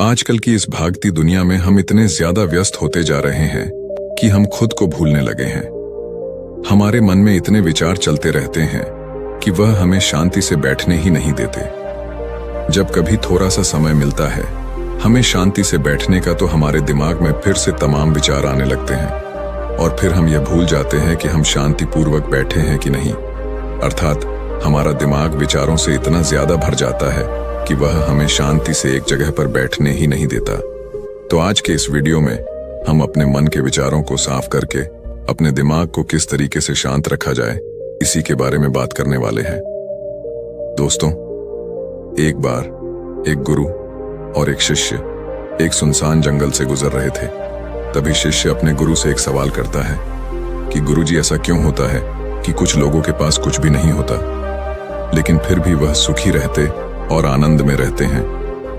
आजकल की इस भागती दुनिया में हम इतने ज्यादा व्यस्त होते जा रहे हैं कि हम खुद को भूलने लगे हैं। हमारे मन में इतने विचार चलते रहते हैं कि वह हमें शांति से बैठने ही नहीं देते। जब कभी थोड़ा सा समय मिलता है हमें शांति से बैठने का, तो हमारे दिमाग में फिर से तमाम विचार आने लगते हैं और फिर हम यह भूल जाते हैं कि हम शांतिपूर्वक बैठे हैं कि नहीं। अर्थात हमारा दिमाग विचारों से इतना ज्यादा भर जाता है कि वह हमें शांति से एक जगह पर बैठने ही नहीं देता। तो आज के इस वीडियो में हम अपने मन के विचारों को साफ करके अपने दिमाग को किस तरीके से शांत रखा जाए, इसी के बारे में बात करने वाले हैं। दोस्तों, एक बार एक गुरु और एक शिष्य एक सुनसान जंगल से गुजर रहे थे। तभी शिष्य अपने गुरु से एक सवाल करता है कि गुरुजी, ऐसा क्यों होता है कि कुछ लोगों के पास कुछ भी नहीं होता लेकिन फिर भी वह सुखी रहते और आनंद में रहते हैं,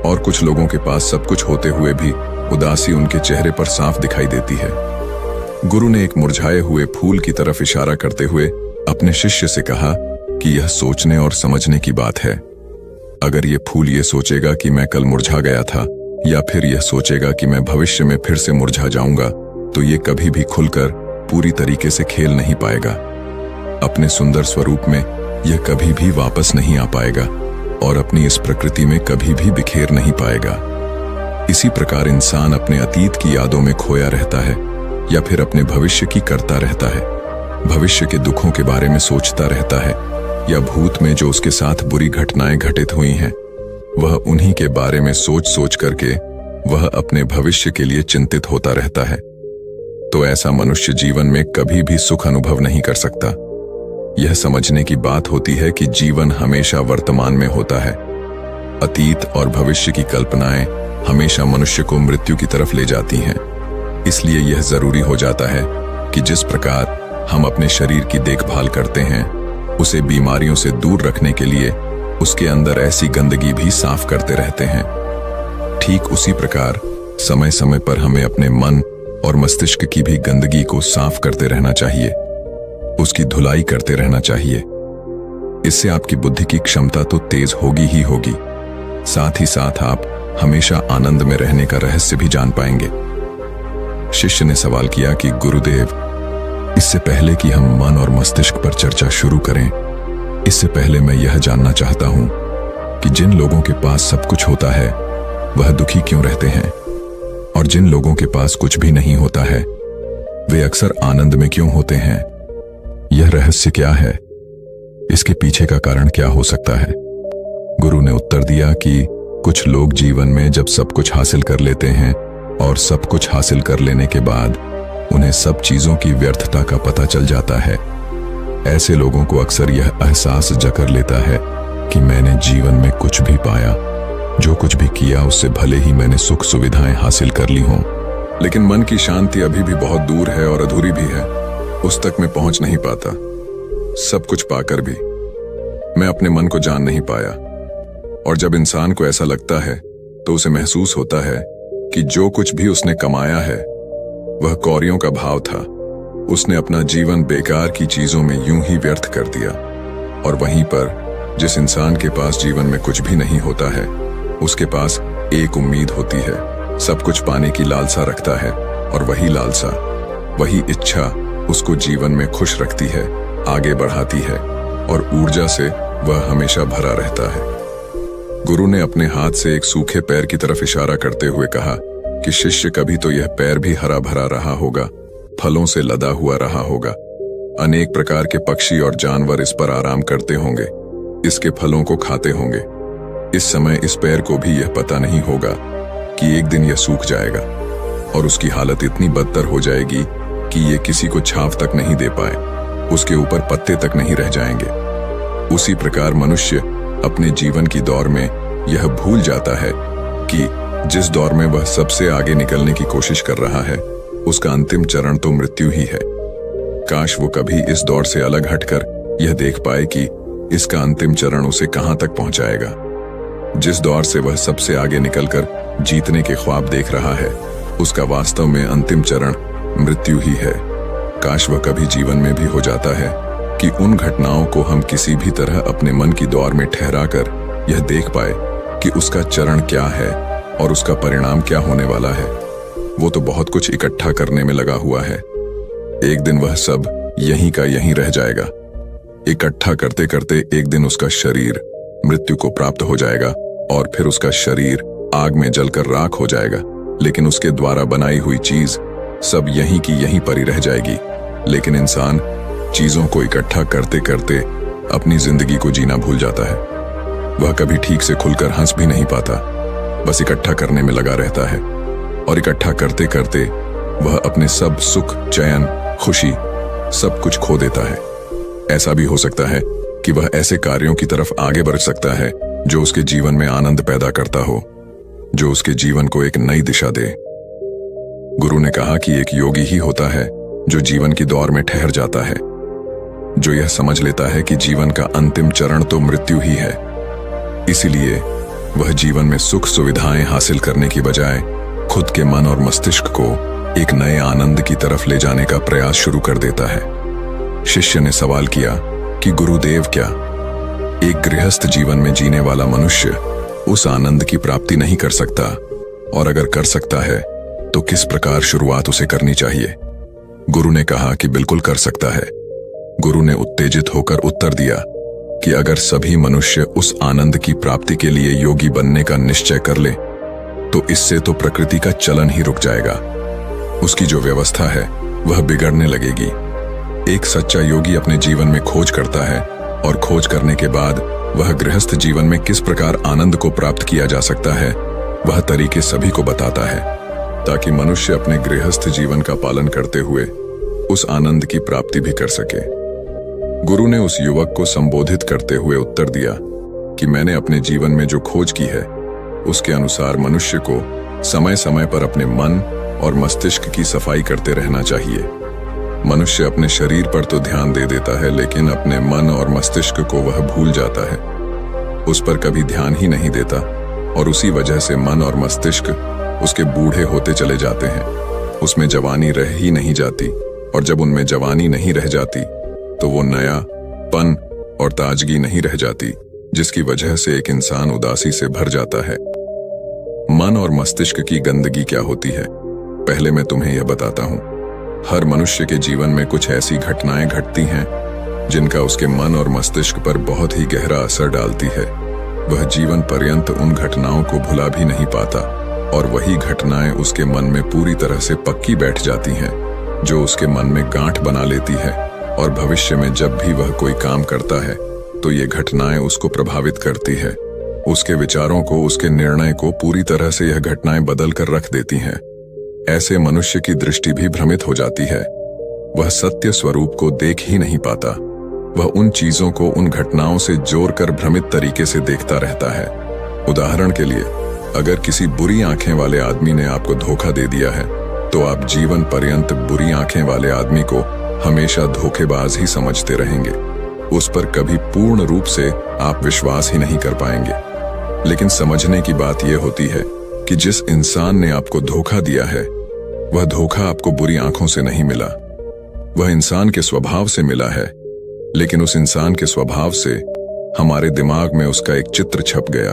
और कुछ लोगों के पास सब कुछ होते हुए भी उदासी उनके चेहरे पर साफ दिखाई देती है। गुरु ने एक मुरझाए हुए फूल की तरफ इशारा करते हुए अपने शिष्य से कहा कि यह सोचने और समझने की बात है। अगर ये फूल ये सोचेगा कि मैं कल मुरझा गया था, या फिर यह सोचेगा कि मैं भविष्य में फिर से मुरझा जाऊंगा, तो ये कभी भी खुलकर पूरी तरीके से खेल नहीं पाएगा। अपने सुंदर स्वरूप में यह कभी भी वापस नहीं आ पाएगा और अपनी इस प्रकृति में कभी भी बिखेर नहीं पाएगा। इसी प्रकार इंसान अपने अतीत की यादों में खोया रहता है या फिर अपने भविष्य की करता रहता है। भविष्य के दुखों के बारे में सोचता रहता है, या भूत में जो उसके साथ बुरी घटनाएं घटित हुई हैं, वह उन्हीं के बारे में सोच सोच करके वह अपने भविष्य के लिए चिंतित होता रहता है। तो ऐसा मनुष्य जीवन में कभी भी सुख अनुभव नहीं कर सकता। यह समझने की बात होती है कि जीवन हमेशा वर्तमान में होता है। अतीत और भविष्य की कल्पनाएं हमेशा मनुष्य को मृत्यु की तरफ ले जाती हैं। इसलिए यह जरूरी हो जाता है कि जिस प्रकार हम अपने शरीर की देखभाल करते हैं, उसे बीमारियों से दूर रखने के लिए उसके अंदर ऐसी गंदगी भी साफ करते रहते हैं। ठीक उसी प्रकार समय समय पर हमें अपने मन और मस्तिष्क की भी गंदगी को साफ करते रहना चाहिए, उसकी धुलाई करते रहना चाहिए। इससे आपकी बुद्धि की क्षमता तो तेज होगी ही होगी, साथ ही साथ आप हमेशा आनंद में रहने का रहस्य भी जान पाएंगे। शिष्य ने सवाल किया कि गुरुदेव, इससे पहले कि हम मन और मस्तिष्क पर चर्चा शुरू करें, इससे पहले मैं यह जानना चाहता हूं कि जिन लोगों के पास सब कुछ होता है वह दुखी क्यों रहते हैं, और जिन लोगों के पास कुछ भी नहीं होता है वे अक्सर आनंद में क्यों होते हैं? यह रहस्य क्या है? इसके पीछे का कारण क्या हो सकता है? गुरु ने उत्तर दिया कि कुछ लोग जीवन में जब सब कुछ हासिल कर लेते हैं और सब कुछ हासिल कर लेने के बाद उन्हें सब चीजों की व्यर्थता का पता चल जाता है। ऐसे लोगों को अक्सर यह एहसास जकर लेता है कि मैंने जीवन में कुछ भी पाया, जो कुछ भी किया उससे भले ही मैंने सुख सुविधाएं हासिल कर ली हों, लेकिन मन की शांति अभी भी बहुत दूर है और अधूरी भी है। उस तक मैं पहुंच नहीं पाता। सब कुछ पाकर भी मैं अपने मन को जान नहीं पाया। और जब इंसान को ऐसा लगता है तो उसे महसूस होता है कि जो कुछ भी उसने कमाया है वह कौड़ियों का भाव था। उसने अपना जीवन बेकार की चीजों में यूं ही व्यर्थ कर दिया। और वहीं पर जिस इंसान के पास जीवन में कुछ भी नहीं होता है, उसके पास एक उम्मीद होती है, सब कुछ पाने की लालसा रखता है, और वही लालसा, वही इच्छा उसको जीवन में खुश रखती है, आगे बढ़ाती है, और ऊर्जा से वह हमेशा भरा रहता है। गुरु ने अपने हाथ से एक सूखे पैर की तरफ इशारा करते हुए कहा कि शिष्य, कभी तो यह पैर भी हरा भरा रहा होगा, फलों से लदा हुआ रहा होगा। अनेक प्रकार के पक्षी और जानवर इस पर आराम करते होंगे, इसके फलों को खाते होंगे। इस समय इस पैर को भी यह पता नहीं होगा कि एक दिन यह सूख जाएगा और उसकी हालत इतनी बदतर हो जाएगी कि ये किसी को छांव तक नहीं दे पाए, उसके ऊपर पत्ते तक नहीं रह जाएंगे। उसी प्रकार मनुष्य अपने जीवन की दौड़ में यह भूल जाता है कि जिस दौर में वह सबसे आगे निकलने की कोशिश कर रहा है, उसका अंतिम चरण तो मृत्यु ही है। काश वो कभी इस दौर से अलग हटकर यह देख पाए कि इसका अंतिम चरण उसे कहां तक पहुंचाएगा। जिस दौर से वह सबसे आगे निकलकर जीतने के ख्वाब देख रहा है, उसका वास्तव में अंतिम चरण मृत्यु ही है। काश वह कभी जीवन में भी हो जाता है कि उन घटनाओं को हम किसी भी तरह अपने मन की दौर में ठहरा कर यह देख पाए कि उसका चरण क्या है और उसका परिणाम क्या होने वाला है। वो तो बहुत कुछ इकट्ठा करने में लगा हुआ है। एक दिन वह सब यहीं का यहीं रह जाएगा। इकट्ठा करते करते एक दिन उसका शरीर मृत्यु को प्राप्त हो जाएगा और फिर उसका शरीर आग में जलकर राख हो जाएगा। लेकिन उसके द्वारा बनाई हुई चीज सब यहीं की यहीं पड़ी रह जाएगी। लेकिन इंसान चीजों को इकट्ठा करते करते अपनी जिंदगी को जीना भूल जाता है। वह कभी ठीक से खुलकर हंस भी नहीं पाता, बस इकट्ठा करने में लगा रहता है। और इकट्ठा करते करते वह अपने सब सुख, चैन, खुशी सब कुछ खो देता है। ऐसा भी हो सकता है कि वह ऐसे कार्यों की तरफ आगे बढ़ सकता है जो उसके जीवन में आनंद पैदा करता हो, जो उसके जीवन को एक नई दिशा दे। गुरु ने कहा कि एक योगी ही होता है जो जीवन की दौड़ में ठहर जाता है, जो यह समझ लेता है कि जीवन का अंतिम चरण तो मृत्यु ही है। इसीलिए वह जीवन में सुख सुविधाएं हासिल करने की बजाय खुद के मन और मस्तिष्क को एक नए आनंद की तरफ ले जाने का प्रयास शुरू कर देता है। शिष्य ने सवाल किया कि गुरुदेव, क्या एक गृहस्थ जीवन में जीने वाला मनुष्य उस आनंद की प्राप्ति नहीं कर सकता? और अगर कर सकता है तो किस प्रकार शुरुआत उसे करनी चाहिए? गुरु ने कहा कि बिल्कुल कर सकता है। गुरु ने उत्तेजित होकर उत्तर दिया कि अगर सभी मनुष्य उस आनंद की प्राप्ति के लिए योगी बनने का निश्चय कर ले तो इससे तो प्रकृति का चलन ही रुक जाएगा। उसकी जो व्यवस्था है वह बिगड़ने लगेगी। एक सच्चा योगी अपने जीवन में खोज करता है और खोज करने के बाद वह गृहस्थ जीवन में किस प्रकार आनंद को प्राप्त किया जा सकता है वह तरीके सभी को बताता है, ताकि मनुष्य अपने गृहस्थ जीवन का पालन करते हुए उस आनंद की प्राप्ति भी कर सके। गुरु ने उस युवक को संबोधित करते हुए उत्तर दिया कि मैंने अपने जीवन में जो खोज की है उसके अनुसार मनुष्य को समय समय पर अपने मन और मस्तिष्क की सफाई करते रहना चाहिए। मनुष्य अपने शरीर पर तो ध्यान दे देता है, लेकिन अपने मन और मस्तिष्क को वह भूल जाता है, उस पर कभी ध्यान ही नहीं देता और उसी वजह से मन और मस्तिष्क उसके बूढ़े होते चले जाते हैं। उसमें जवानी रह ही नहीं जाती और जब उनमें जवानी नहीं रह जाती तो वो नयापन और ताजगी नहीं रह जाती, जिसकी वजह से एक इंसान उदासी से भर जाता है। मन और मस्तिष्क की गंदगी क्या होती है, पहले मैं तुम्हें यह बताता हूं। हर मनुष्य के जीवन में कुछ ऐसी घटनाएं घटती हैं जिनका उसके मन और मस्तिष्क पर बहुत ही गहरा असर डालती है। वह जीवन पर्यंत उन घटनाओं को भुला भी नहीं पाता और वही घटनाएं उसके मन में पूरी तरह से पक्की बैठ जाती हैं, जो उसके मन में गांठ बना लेती है और भविष्य में जब भी वह कोई काम करता है तो ये घटनाएं उसको प्रभावित करती है। उसके विचारों को, उसके निर्णय को पूरी तरह से यह घटनाएं बदल कर रख देती हैं। ऐसे मनुष्य की दृष्टि भी भ्रमित हो जाती है। वह सत्य स्वरूप को देख ही नहीं पाता। वह उन चीजों को, उन घटनाओं से जोड़कर भ्रमित तरीके से देखता रहता है। उदाहरण के लिए, अगर किसी बुरी आंखें वाले आदमी ने आपको धोखा दे दिया है तो आप जीवन पर्यंत बुरी आंखें वाले आदमी को हमेशा धोखेबाज ही समझते रहेंगे। उस पर कभी पूर्ण रूप से आप विश्वास ही नहीं कर पाएंगे। लेकिन समझने की बात यह होती है कि जिस इंसान ने आपको धोखा दिया है वह धोखा आपको बुरी आंखों से नहीं मिला, वह इंसान के स्वभाव से मिला है। लेकिन उस इंसान के स्वभाव से हमारे दिमाग में उसका एक चित्र छप गया,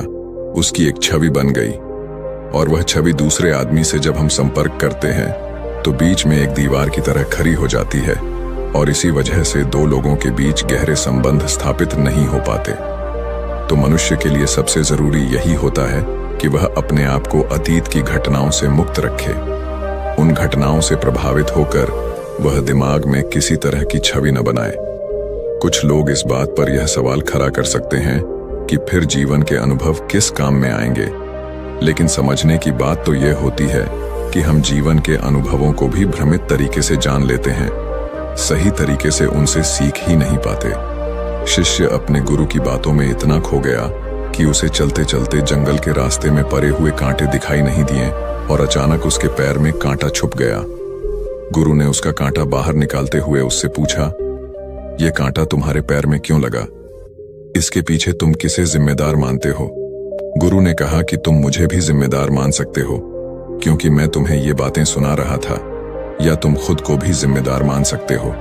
उसकी एक छवि बन गई, और वह छवि दूसरे आदमी से जब हम संपर्क करते हैं तो बीच में एक दीवार की तरह खड़ी हो जाती है और इसी वजह से दो लोगों के बीच गहरे संबंध स्थापित नहीं हो पाते। तो मनुष्य के लिए सबसे जरूरी यही होता है कि वह अपने आप को अतीत की घटनाओं से मुक्त रखे। उन घटनाओं से प्रभावित होकर वह दिमाग में किसी तरह की छवि न बनाए। कुछ लोग इस बात पर यह सवाल खड़ा कर सकते हैं कि फिर जीवन के अनुभव किस काम में आएंगे, लेकिन समझने की बात तो यह होती है कि हम जीवन के अनुभवों को भी भ्रमित तरीके से जान लेते हैं, सही तरीके से उनसे सीख ही नहीं पाते। शिष्य अपने गुरु की बातों में इतना खो गया कि उसे चलते चलते जंगल के रास्ते में पड़े हुए कांटे दिखाई नहीं दिए और अचानक उसके पैर में कांटा छुप गया। गुरु ने उसका कांटा बाहर निकालते हुए उससे पूछा, यह कांटा तुम्हारे पैर में क्यों लगा? इसके पीछे तुम किसे जिम्मेदार मानते हो? गुरु ने कहा कि तुम मुझे भी जिम्मेदार मान सकते हो, क्योंकि मैं तुम्हें ये बातें सुना रहा था, या तुम खुद को भी जिम्मेदार मान सकते हो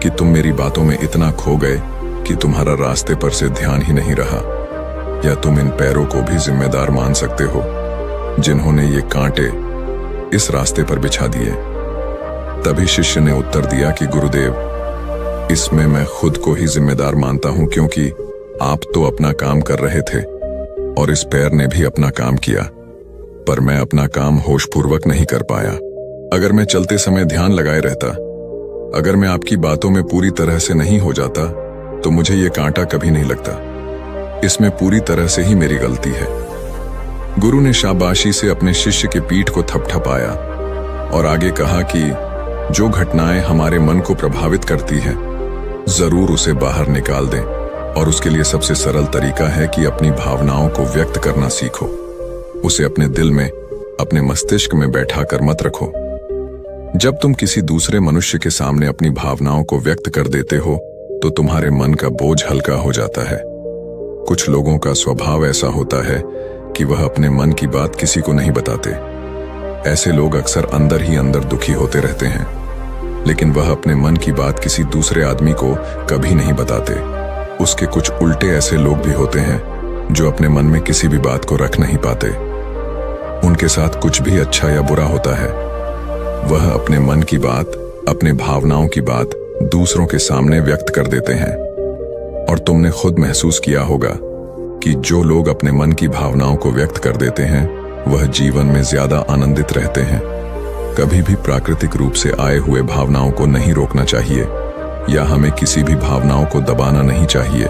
कि तुम मेरी बातों में इतना खो गए कि तुम्हारा रास्ते पर से ध्यान ही नहीं रहा, या तुम इन पैरों को भी जिम्मेदार मान सकते हो जिन्होंने ये कांटे इस रास्ते पर बिछा दिए। तभी शिष्य ने उत्तर दिया कि गुरुदेव, इसमें मैं खुद को ही जिम्मेदार मानता हूं, क्योंकि आप तो अपना काम कर रहे थे और इस पैर ने भी अपना काम किया, पर मैं अपना काम होशपूर्वक नहीं कर पाया। अगर मैं चलते समय ध्यान लगाए रहता, अगर मैं आपकी बातों में पूरी तरह से नहीं हो जाता, तो मुझे ये कांटा कभी नहीं लगता। इसमें पूरी तरह से ही मेरी गलती है। गुरु ने शाबाशी से अपने शिष्य के पीठ को थपथपाया और आगे कहा कि जो घटनाएं हमारे मन को प्रभावित करती हैं, जरूर उसे बाहर निकाल दें, और उसके लिए सबसे सरल तरीका है कि अपनी भावनाओं को व्यक्त करना सीखो। उसे अपने दिल में, अपने मस्तिष्क में बैठा कर मत रखो। जब तुम किसी दूसरे मनुष्य के सामने अपनी भावनाओं को व्यक्त कर देते हो, तो तुम्हारे मन का बोझ हल्का हो जाता है। कुछ लोगों का स्वभाव ऐसा होता है कि वह अपने मन की बात किसी को नहीं बताते। ऐसे लोग अक्सर अंदर ही अंदर दुखी होते रहते हैं, लेकिन वह अपने मन की बात किसी दूसरे आदमी को कभी नहीं बताते। उसके कुछ उल्टे ऐसे लोग भी होते हैं जो अपने मन में किसी भी बात को रख नहीं पाते। उनके साथ कुछ भी अच्छा या बुरा होता है, वह अपने मन की बात, अपने भावनाओं की बात दूसरों के सामने व्यक्त कर देते हैं। और तुमने खुद महसूस किया होगा कि जो लोग अपने मन की भावनाओं को व्यक्त कर देते हैं, वह जीवन में ज्यादा आनंदित रहते हैं। कभी भी प्राकृतिक रूप से आए हुए भावनाओं को नहीं रोकना चाहिए, या हमें किसी भी भावनाओं को दबाना नहीं चाहिए।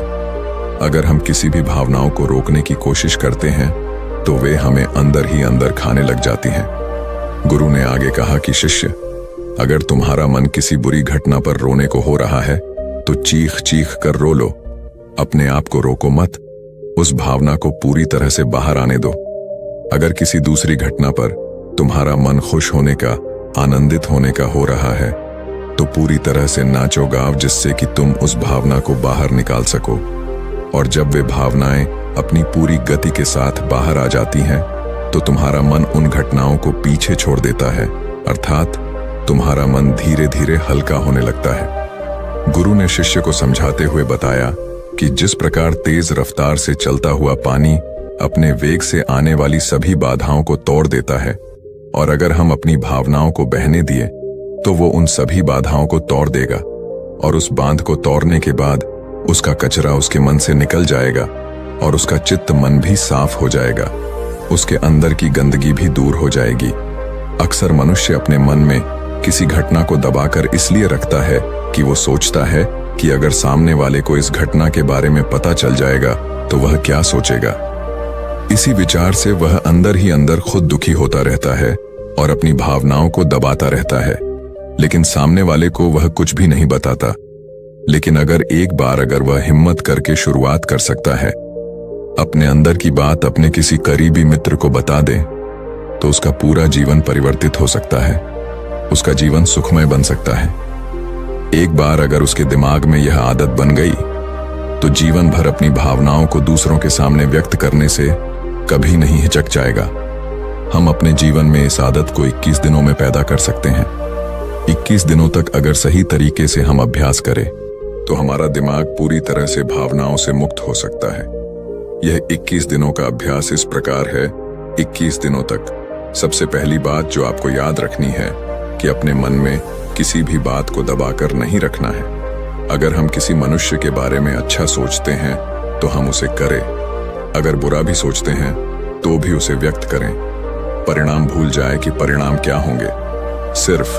अगर हम किसी भी भावनाओं को रोकने की कोशिश करते हैं, तो वे हमें अंदर ही अंदर खाने लग जाती हैं। गुरु ने आगे कहा कि शिष्य, अगर तुम्हारा मन किसी बुरी घटना पर रोने को हो रहा है, तो चीख चीख कर रो लो। अपने आप को रोको मत, उस भावना को पूरी तरह से बाहर आने दो। अगर किसी दूसरी घटना पर तुम्हारा मन खुश होने का, आनंदित होने का हो रहा है, तो पूरी तरह से नाचो गाओ, जिससे कि तुम उस भावना को बाहर निकाल सको। और जब वे भावनाएं अपनी पूरी गति के साथ बाहर आ जाती हैं, तो तुम्हारा मन उन घटनाओं को पीछे छोड़ देता है, अर्थात तुम्हारा मन धीरे धीरे हल्का होने लगता है। गुरु ने शिष्य को समझाते हुए बताया कि जिस प्रकार तेज रफ्तार से चलता हुआ पानी अपने वेग से आने वाली सभी बाधाओं को तोड़ देता है, और अगर हम अपनी भावनाओं को बहने दिए, तो वो उन सभी बाधाओं को तोड़ देगा, और उस बांध को तोड़ने के बाद उसका कचरा उसके मन से निकल जाएगा, और उसका चित्त मन भी साफ हो जाएगा। उसके अंदर की गंदगी भी दूर हो जाएगी। अक्सर मनुष्य अपने मन में किसी घटना को दबाकर इसलिए रखता है कि वो सोचता है कि अगर सामने वाले को इस घटना के बारे में पता चल जाएगा, तो वह क्या सोचेगा। इसी विचार से वह अंदर ही अंदर खुद दुखी होता रहता है और अपनी भावनाओं को दबाता रहता है, लेकिन सामने वाले को वह कुछ भी नहीं बताता। लेकिन अगर वह हिम्मत करके शुरुआत कर सकता है, अपने अंदर की बात अपने किसी करीबी मित्र को बता दे, तो उसका पूरा जीवन परिवर्तित हो सकता है। उसका जीवन सुखमय बन सकता है। एक बार अगर उसके दिमाग में यह आदत बन गई, तो जीवन भर अपनी भावनाओं को दूसरों के सामने व्यक्त करने से कभी नहीं हिचक जाएगा। हम अपने जीवन में इस आदत को 21 दिनों में पैदा कर सकते हैं। 21 दिनों तक अगर सही तरीके से हम अभ्यास करें, तो हमारा दिमाग पूरी तरह से भावनाओं से मुक्त हो सकता है। यह 21 दिनों का अभ्यास इस प्रकार है। 21 दिनों तक सबसे पहली बात जो आपको याद रखनी है कि अपने मन में किसी भी बात को दबाकर नहीं रखना है। अगर हम किसी मनुष्य के बारे में अच्छा सोचते हैं, तो हम उसे करें। अगर बुरा भी सोचते हैं, तो भी उसे व्यक्त करें। परिणाम भूल जाए कि परिणाम क्या होंगे। सिर्फ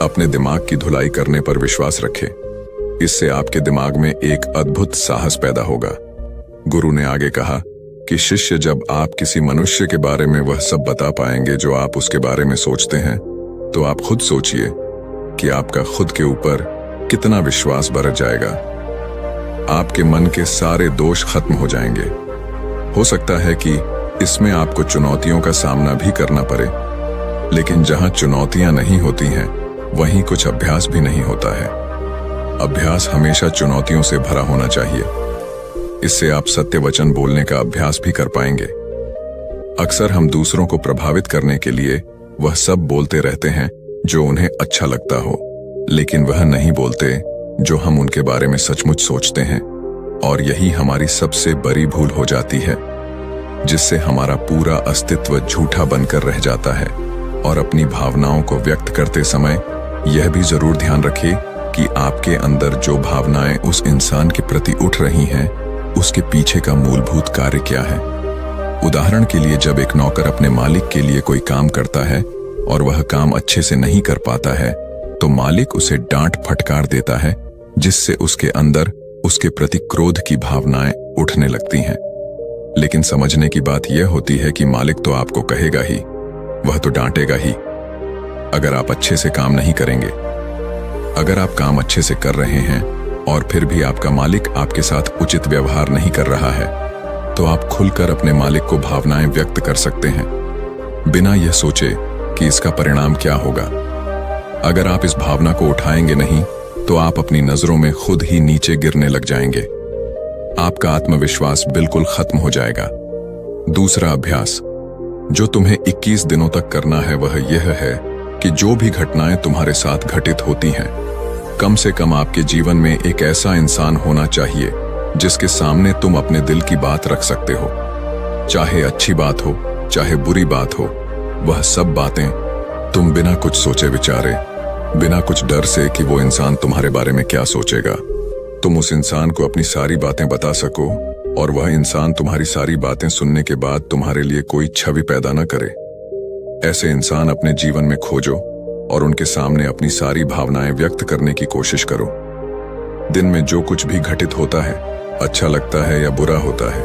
अपने दिमाग की धुलाई करने पर विश्वास रखें। इससे आपके दिमाग में एक अद्भुत साहस पैदा होगा। गुरु ने आगे कहा कि शिष्य, जब आप किसी मनुष्य के बारे में वह सब बता पाएंगे जो आप उसके बारे में सोचते हैं, तो आप खुद सोचिए कि आपका खुद के ऊपर कितना विश्वास बरत जाएगा। आपके मन के सारे दोष खत्म हो जाएंगे। हो सकता है कि इसमें आपको चुनौतियों का सामना भी करना पड़े, लेकिन जहां चुनौतियां नहीं होती हैं, वहीं कुछ अभ्यास भी नहीं होता है। अभ्यास हमेशा चुनौतियों से भरा होना चाहिए। इससे आप सत्य वचन बोलने का अभ्यास भी कर पाएंगे। अक्सर हम दूसरों को प्रभावित करने के लिए वह सब बोलते रहते हैं जो उन्हें अच्छा लगता हो, लेकिन वह नहीं बोलते जो हम उनके बारे में सचमुच सोचते हैं, और यही हमारी सबसे बड़ी भूल हो जाती है। जिससे हमारा पूरा अस्तित्व झूठा बनकर रह जाता है। और अपनी भावनाओं को व्यक्त करते समय यह भी जरूर ध्यान रखें कि आपके अंदर जो भावनाएं उस इंसान के प्रति उठ रही हैं, उसके पीछे का मूलभूत कार्य क्या है। उदाहरण के लिए, जब एक नौकर अपने मालिक के लिए कोई काम करता है और वह काम अच्छे से नहीं कर पाता है, तो मालिक उसे डांट फटकार देता है, जिससे उसके अंदर उसके प्रति क्रोध की भावनाएं उठने लगती हैं। लेकिन समझने की बात यह होती है कि मालिक तो आपको कहेगा ही, वह तो डांटेगा ही अगर आप अच्छे से काम नहीं करेंगे। अगर आप काम अच्छे से कर रहे हैं और फिर भी आपका मालिक आपके साथ उचित व्यवहार नहीं कर रहा है, तो आप खुलकर अपने मालिक को भावनाएं व्यक्त कर सकते हैं, बिना यह सोचे कि इसका परिणाम क्या होगा। अगर आप इस भावना को उठाएंगे नहीं, तो आप अपनी नजरों में खुद ही नीचे गिरने लग जाएंगे। आपका आत्मविश्वास बिल्कुल खत्म हो जाएगा। दूसरा अभ्यास जो तुम्हें 21 दिनों तक करना है, वह यह है कि जो भी घटनाएं तुम्हारे साथ घटित होती हैं, कम से कम आपके जीवन में एक ऐसा इंसान होना चाहिए जिसके सामने तुम अपने दिल की बात रख सकते हो। चाहे अच्छी बात हो, चाहे बुरी बात हो, वह सब बातें तुम बिना कुछ सोचे विचारे, बिना कुछ डर से कि वो इंसान तुम्हारे बारे में क्या सोचेगा, तुम उस इंसान को अपनी सारी बातें बता सको और वह इंसान तुम्हारी सारी बातें सुनने के बाद तुम्हारे लिए कोई छवि पैदा न करे। ऐसे इंसान अपने जीवन में खोजो और उनके सामने अपनी सारी भावनाएं व्यक्त करने की कोशिश करो। दिन में जो कुछ भी घटित होता है, अच्छा लगता है या बुरा होता है,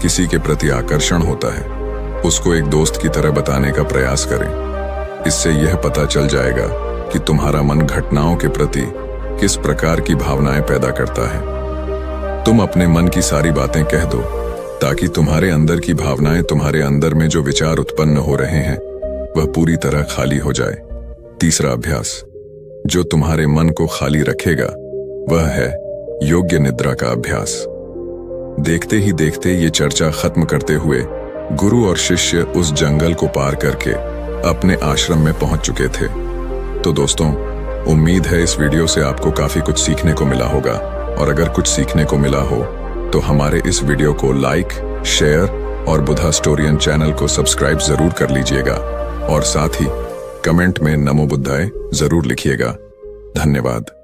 किसी के प्रति आकर्षण होता है, उसको एक दोस्त की तरह बताने का प्रयास करें। इससे यह पता चल जाएगा कि तुम्हारा मन घटनाओं के प्रति किस प्रकार की भावनाएं पैदा करता है। तुम अपने मन की सारी बातें कह दो, ताकि तुम्हारे अंदर की भावनाएं, तुम्हारे अंदर में जो विचार उत्पन्न हो रहे हैं, वह पूरी तरह खाली हो जाए। तीसरा अभ्यास जो तुम्हारे मन को खाली रखेगा, वह है योग्य निद्रा का अभ्यास। देखते ही देखते ये चर्चा खत्म करते हुए गुरु और शिष्य उस जंगल को पार करके अपने आश्रम में पहुंच चुके थे। तो दोस्तों, उम्मीद है इस वीडियो से आपको काफी कुछ सीखने को मिला होगा, और अगर कुछ सीखने को मिला हो तो हमारे इस वीडियो को लाइक, शेयर और बुधा स्टोरियन चैनल को सब्सक्राइब जरूर कर लीजिएगा, और साथ ही कमेंट में नमो बुद्धाय जरूर लिखिएगा। धन्यवाद।